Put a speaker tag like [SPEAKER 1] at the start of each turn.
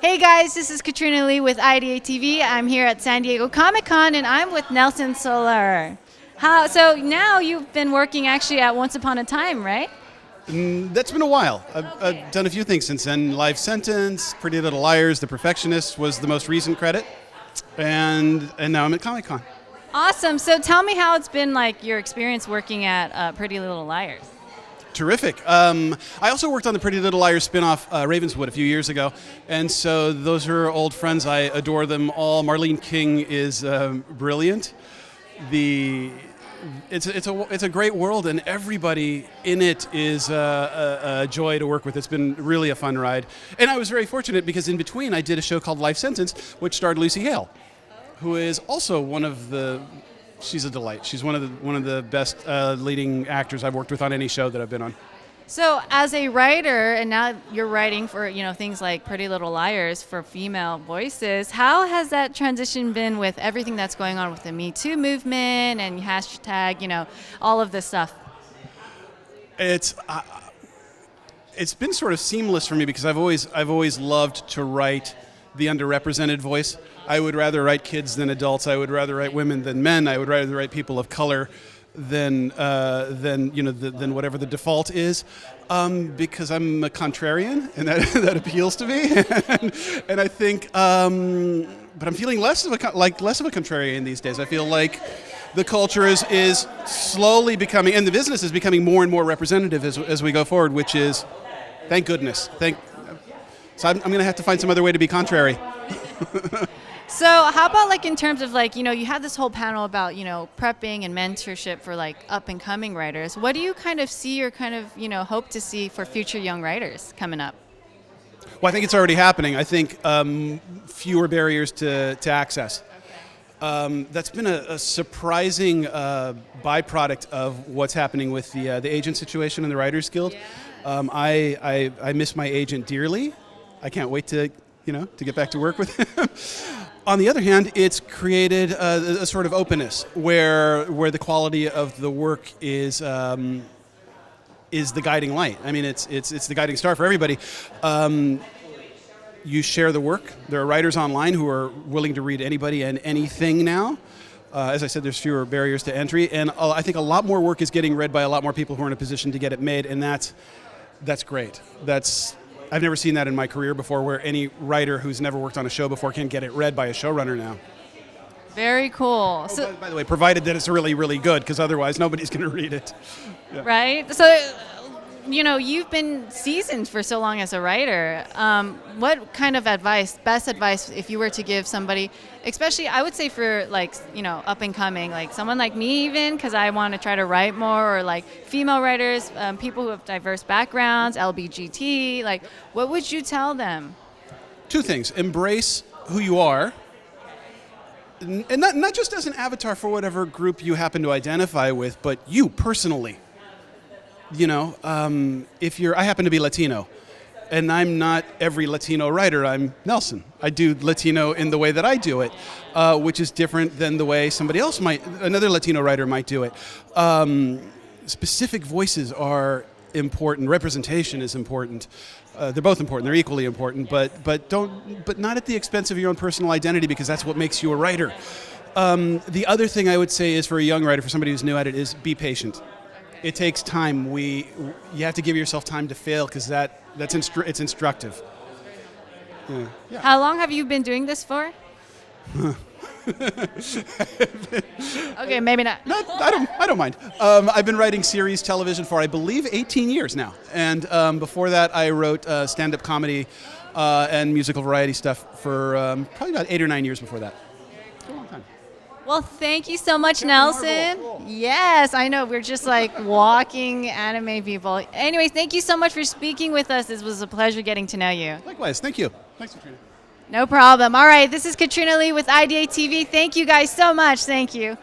[SPEAKER 1] Hey guys, this is Katrina Lee with IdeateTV. I'm here at San Diego Comic-Con and I'm with Nelson Solar. So now you've been working actually at Once Upon a Time, right?
[SPEAKER 2] That's been a while. I've done a few things since then. Life Sentence, Pretty Little Liars, The Perfectionist was the most recent credit. And now I'm at Comic-Con.
[SPEAKER 1] Awesome. So tell me how it's been like your experience working at Pretty Little Liars.
[SPEAKER 2] Terrific. I also worked on the Pretty Little Liars spin-off Ravenswood a few years ago, and so those are old friends. I adore them all. Marlene King is brilliant. It's a great world, and everybody in it is a joy to work with. It's been really a fun ride, and I was very fortunate because in between I did a show called Life Sentence, which starred Lucy Hale, who is also one of the. She's a delight. She's one of the best leading actors I've worked with on any show that I've been on.
[SPEAKER 1] So as a writer, and now you're writing for things like Pretty Little Liars for female voices, how has that transition been with everything that's going on with the Me Too movement and hashtag, all of this stuff?
[SPEAKER 2] It's been sort of seamless for me because I've always loved to write the underrepresented voice. I would rather write kids than adults. I would rather write women than men. I would rather write people of color than whatever the default is, because I'm a contrarian and that appeals to me. and I think, but I'm feeling less of a contrarian these days. I feel like the culture is slowly becoming, and the business is becoming more and more representative as we go forward, which is, thank goodness. So I'm going to have to find some other way to be contrary.
[SPEAKER 1] So how about in terms of you had this whole panel about, prepping and mentorship for up and coming writers. What do you kind of see or hope to see for future young writers coming up?
[SPEAKER 2] Well, I think it's already happening. I think fewer barriers to access. That's been a surprising byproduct of what's happening with the agent situation in the Writers Guild. I miss my agent dearly. I can't wait to get back to work with him. On the other hand, it's created a sort of openness where the quality of the work is the guiding light. I mean, it's the guiding star for everybody. You share the work. There are writers online who are willing to read anybody and anything now. As I said, there's fewer barriers to entry, and I think a lot more work is getting read by a lot more people who are in a position to get it made, and that's great. I've never seen that in my career before, where any writer who's never worked on a show before can get it read by a showrunner now.
[SPEAKER 1] Very cool.
[SPEAKER 2] Oh, by the way, provided that it's really, really good, because otherwise nobody's going to read it. Yeah.
[SPEAKER 1] Right? So, you've been seasoned for so long as a writer. What kind of best advice, if you were to give somebody, especially I would say for up and coming, someone like me even, because I want to try to write more, or female writers, people who have diverse backgrounds, LBGT, what would you tell them?
[SPEAKER 2] Two things. Embrace who you are, and not just as an avatar for whatever group you happen to identify with, but you personally. I happen to be Latino, and I'm not every Latino writer. I'm Nelson. I do Latino in the way that I do it, which is different than the way another Latino writer might do it. Specific voices are important. Representation is important. They're both important. They're equally important, but not at the expense of your own personal identity, because that's what makes you a writer. The other thing I would say is, for a young writer, for somebody who's new at it, is be patient. It takes time. You have to give yourself time to fail, because it's instructive. Yeah.
[SPEAKER 1] How long have you been doing this for? Okay, maybe not.
[SPEAKER 2] No, I don't mind. I've been writing series television for, I believe, 18 years now. And before that, I wrote stand-up comedy and musical variety stuff for probably about 8 or 9 years before that. It's a long time.
[SPEAKER 1] Well, thank you so much, Nelson.
[SPEAKER 2] Cool.
[SPEAKER 1] Yes, I know. We're just walking anime people. Anyways, thank you so much for speaking with us. It was a pleasure getting to know you.
[SPEAKER 2] Likewise. Thank you. Thanks, Katrina.
[SPEAKER 1] No problem. All right, this is Katrina Lee with IdeateTV. Thank you guys so much. Thank you.